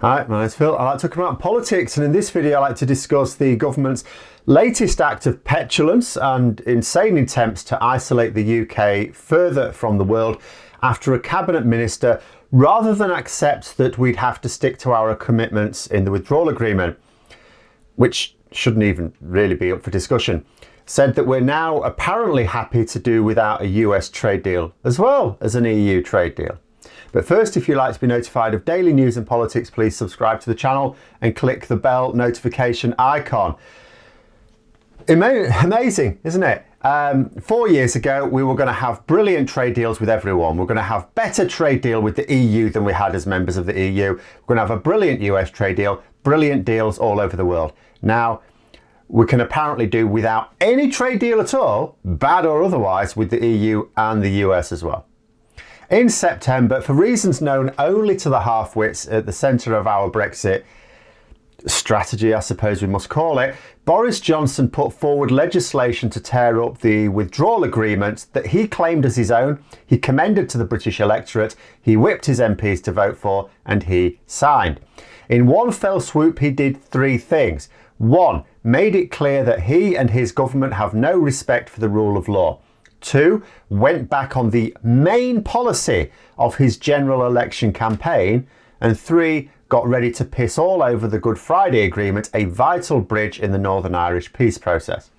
Hi, my name's Phil. I like to talk about politics, and in this video I like to discuss the government's latest act of petulance and insane attempts to isolate the UK further from the world after a cabinet minister, rather than accept that we'd have to stick to our commitments in the withdrawal agreement, which shouldn't even really be up for discussion, said that we're now apparently happy to do without a US trade deal as well as an EU trade deal. But first, if you'd like to be notified of daily news and politics, please subscribe to the channel and click the bell notification icon. Amazing, isn't it? 4 years ago, we were going to have brilliant trade deals with everyone. We're going to have better trade deal with the EU than we had as members of the EU. We're going to have a brilliant US trade deal, brilliant deals all over the world. Now, we can apparently do without any trade deal at all, bad or otherwise, with the EU and the US as well. In September, for reasons known only to the half-wits at the centre of our Brexit strategy, I suppose we must call it, Boris Johnson put forward legislation to tear up the withdrawal agreement that he claimed as his own, he commended to the British electorate, he whipped his MPs to vote for, and he signed. In one fell swoop, he did three things. One, made it clear that he and his government have no respect for the rule of law. Two, went back on the main policy of his general election campaign. And three, got ready to piss all over the Good Friday Agreement, a vital bridge in the Northern Irish peace process.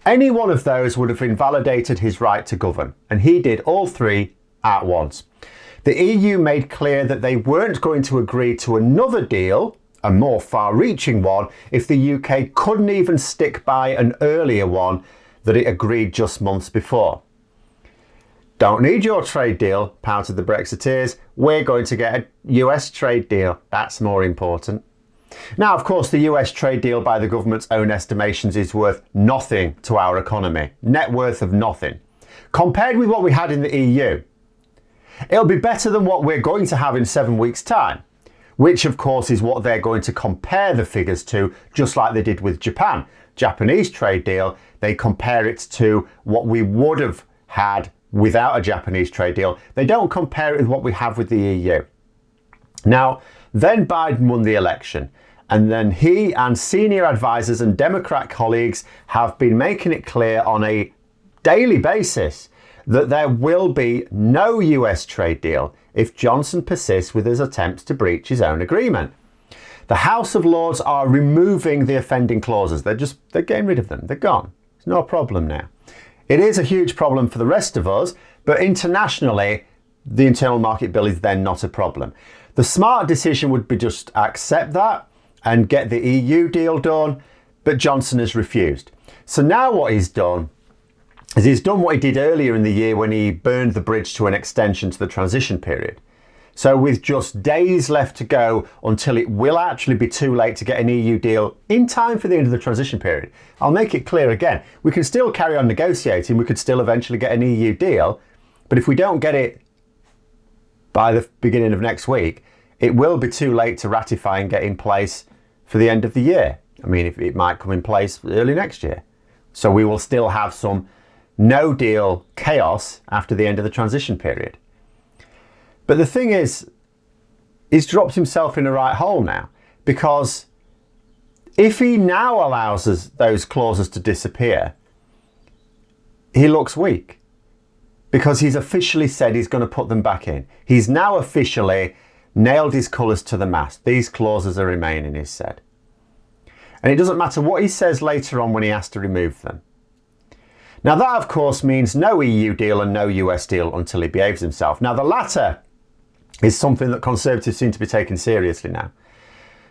Any one of those would have invalidated his right to govern, and he did all three at once. The EU made clear that they weren't going to agree to another deal, a more far-reaching one, if the UK couldn't even stick by an earlier one that it agreed just months before. Don't need your trade deal, pouted the Brexiteers. We're going to get a US trade deal. That's more important. Now, of course, the US trade deal by the government's own estimations is worth nothing to our economy. Net worth of nothing. Compared with what we had in the EU, it'll be better than what we're going to have in 7 weeks' time, which of course is what they're going to compare the figures to, just like they did with Japan. Japanese trade deal, they compare it to what we would have had without a Japanese trade deal. They don't compare it with what we have with the EU. Now, then Biden won the election, and then he and senior advisors and Democrat colleagues have been making it clear on a daily basis that there will be no US trade deal if Johnson persists with his attempts to breach his own agreement. The House of Lords are removing the offending clauses. They're getting rid of them. They're gone. It's no problem now. It is a huge problem for the rest of us, but internationally, the internal market bill is then not a problem. The smart decision would be just accept that and get the EU deal done, but Johnson has refused. So now what he's done is he's done what he did earlier in the year when he burned the bridge to an extension to the transition period. So with just days left to go until it will actually be too late to get an EU deal in time for the end of the transition period. I'll make it clear again, we can still carry on negotiating, we could still eventually get an EU deal, but if we don't get it by the beginning of next week, it will be too late to ratify and get in place for the end of the year. I mean, it might come in place early next year. So we will still have some no deal chaos after the end of the transition period. But the thing is, he's dropped himself in the right hole now, because if he now allows those clauses to disappear, he looks weak, because he's officially said he's going to put them back in. He's now officially nailed his colours to the mast. These clauses are remaining, he said. And it doesn't matter what he says later on when he has to remove them. Now that of course means no EU deal and no US deal until he behaves himself. Now the latter is something that Conservatives seem to be taking seriously now.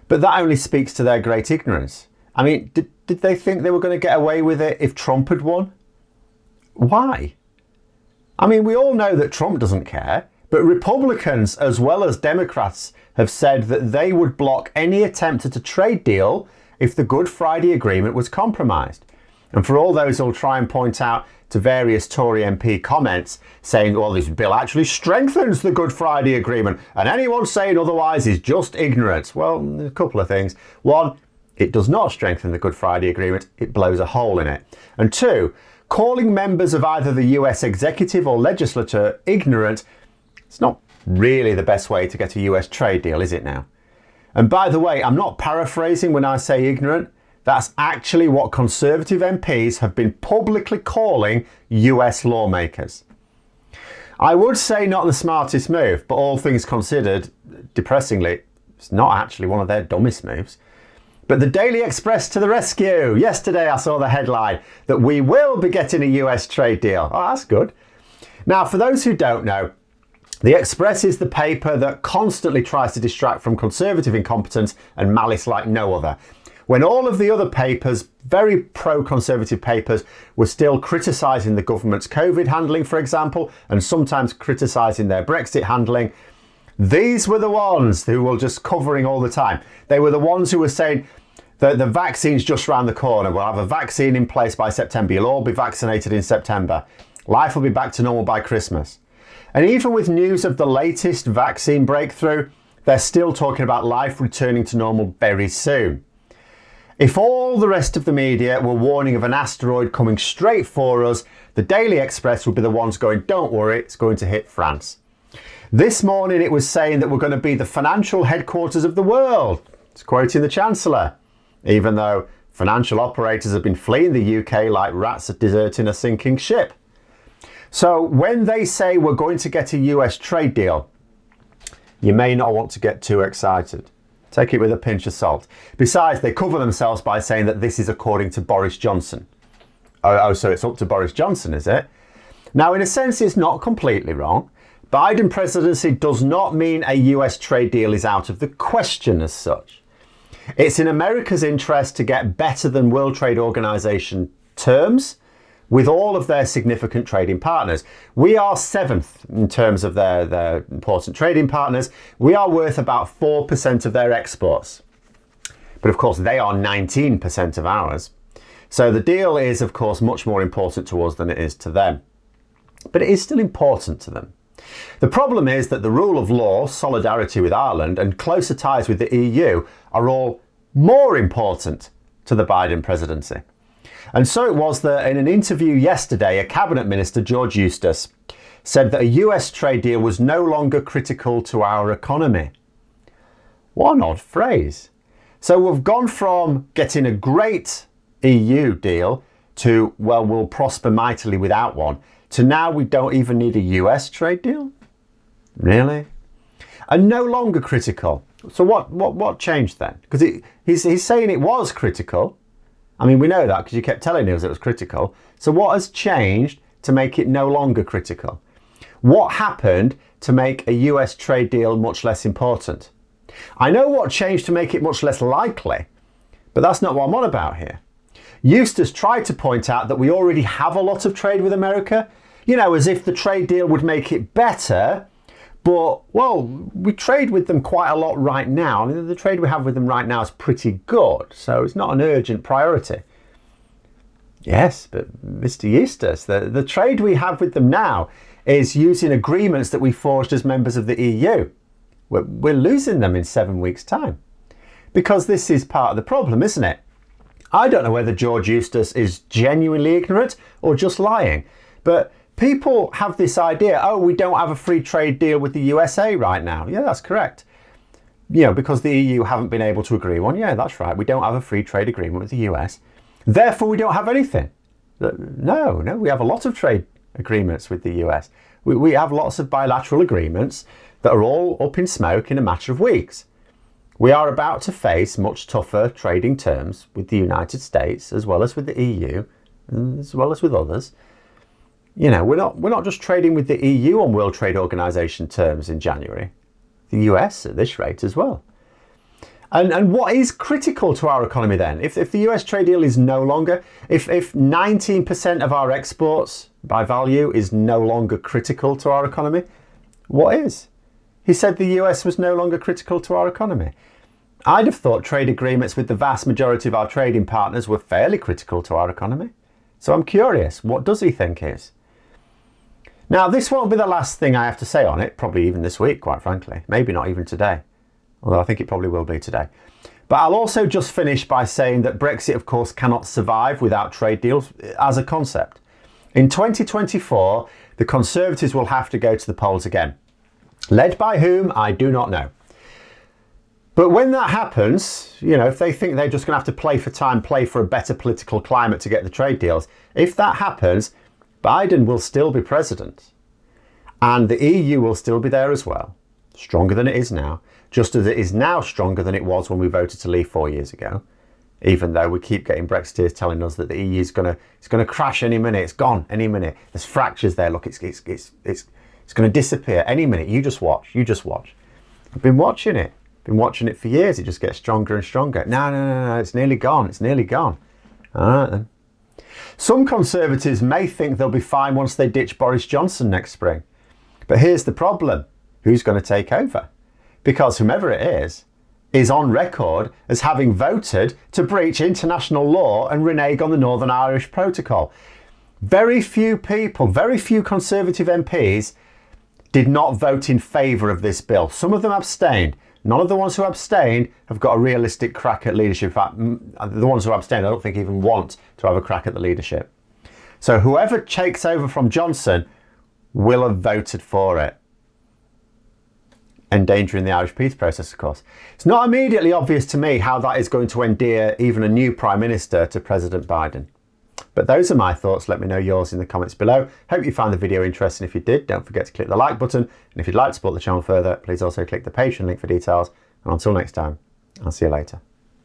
But that only speaks to their great ignorance. I mean, did they think they were going to get away with it if Trump had won? Why? I mean, we all know that Trump doesn't care, but Republicans as well as Democrats have said that they would block any attempt at a trade deal if the Good Friday Agreement was compromised. And for all those who'll try and point out to various Tory MP comments saying, well, this bill actually strengthens the Good Friday Agreement and anyone saying otherwise is just ignorant. Well, a couple of things. One, it does not strengthen the Good Friday Agreement, it blows a hole in it. And two, calling members of either the US executive or legislature ignorant, it's not really the best way to get a US trade deal, is it now? And by the way, I'm not paraphrasing when I say ignorant. That's actually what Conservative MPs have been publicly calling US lawmakers. I would say not the smartest move, but all things considered, depressingly, it's not actually one of their dumbest moves. But the Daily Express to the rescue. Yesterday I saw the headline that we will be getting a US trade deal. Oh, that's good. Now, for those who don't know, the Express is the paper that constantly tries to distract from Conservative incompetence and malice like no other. When all of the other papers, very pro-Conservative papers, were still criticising the government's COVID handling, for example, and sometimes criticising their Brexit handling, these were the ones who were just covering all the time. They were the ones who were saying that the vaccine's just around the corner. We'll have a vaccine in place by September. You'll all be vaccinated in September. Life will be back to normal by Christmas. And even with news of the latest vaccine breakthrough, they're still talking about life returning to normal very soon. If all the rest of the media were warning of an asteroid coming straight for us, the Daily Express would be the ones going, don't worry, it's going to hit France. This morning it was saying that we're going to be the financial headquarters of the world. It's quoting the Chancellor, even though financial operators have been fleeing the UK like rats deserting a sinking ship. So when they say we're going to get a US trade deal, you may not want to get too excited. Take it with a pinch of salt. Besides, they cover themselves by saying that this is according to Boris Johnson. Oh, so it's up to Boris Johnson, is it? Now, in a sense, it's not completely wrong. Biden presidency does not mean a US trade deal is out of the question as such. It's in America's interest to get better than World Trade Organization terms with all of their significant trading partners. We are 7th in terms of their important trading partners. We are worth about 4% of their exports. But of course, they are 19% of ours. So the deal is, of course, much more important to us than it is to them. But it is still important to them. The problem is that the rule of law, solidarity with Ireland, and closer ties with the EU are all more important to the Biden presidency. And so it was that in an interview yesterday, a cabinet minister, George Eustice, said that a US trade deal was no longer critical to our economy. What an odd phrase. So we've gone from getting a great EU deal to, well, we'll prosper mightily without one, to now we don't even need a US trade deal? Really? And no longer critical. So what changed then? Because he's saying it was critical. I mean, we know that because you kept telling us it was critical. So what has changed to make it no longer critical? What happened to make a US trade deal much less important? I know what changed to make it much less likely, but that's not what I'm on about here. Eustice tried to point out that we already have a lot of trade with America, you know, as if the trade deal would make it better. But, well, we trade with them quite a lot right now. I mean, the trade we have with them right now is pretty good, so it's not an urgent priority. Yes, but Mr. Eustice, the trade we have with them now is using agreements that we forged as members of the EU. We're losing them in 7 weeks' time. Because this is part of the problem, isn't it? I don't know whether George Eustice is genuinely ignorant or just lying, but people have this idea, oh, we don't have a free trade deal with the USA right now. Yeah, that's correct. You know, because the EU haven't been able to agree one. Yeah, that's right. We don't have a free trade agreement with the US. Therefore, we don't have anything. No, we have a lot of trade agreements with the US. We have lots of bilateral agreements that are all up in smoke in a matter of weeks. We are about to face much tougher trading terms with the United States, as well as with the EU, as well as with others. You know, we're not just trading with the EU on World Trade Organization terms in January. The US at this rate as well. And what is critical to our economy then? If the US trade deal is no longer, if 19% of our exports by value is no longer critical to our economy, what is? He said the US was no longer critical to our economy. I'd have thought trade agreements with the vast majority of our trading partners were fairly critical to our economy. So I'm curious, what does he think is? Now, this won't be the last thing I have to say on it, probably even this week, quite frankly. Maybe not even today, although I think it probably will be today. But I'll also just finish by saying that Brexit, of course, cannot survive without trade deals as a concept. In 2024, the Conservatives will have to go to the polls again. Led by whom, I do not know. But when that happens, you know, if they think they're just going to have to play for time, play for a better political climate to get the trade deals, if that happens, Biden will still be president. And the EU will still be there as well, stronger than it is now, just as it is now stronger than it was when we voted to leave 4 years ago. Even though we keep getting Brexiteers telling us that the EU is going to crash any minute, it's gone any minute. There's fractures there. Look, it's going to disappear any minute. You just watch. You just watch. I've been watching it. Been watching it for years. It just gets stronger and stronger. No. It's nearly gone. It's nearly gone. All right then. Some Conservatives may think they'll be fine once they ditch Boris Johnson next spring. But here's the problem. Who's going to take over? Because whomever it is on record as having voted to breach international law and renege on the Northern Irish Protocol. Very few people, very few Conservative MPs did not vote in favour of this bill. Some of them abstained. None of the ones who abstained have got a realistic crack at leadership. In fact, the ones who abstained, I don't think even want to have a crack at the leadership. So whoever takes over from Johnson will have voted for it, endangering the Irish peace process, of course. It's not immediately obvious to me how that is going to endear even a new Prime Minister to President Biden. But those are my thoughts. Let me know yours in the comments below. Hope you found the video interesting. If you did, don't forget to click the like button. And if you'd like to support the channel further, please also click the Patreon link for details. And until next time, I'll see you later.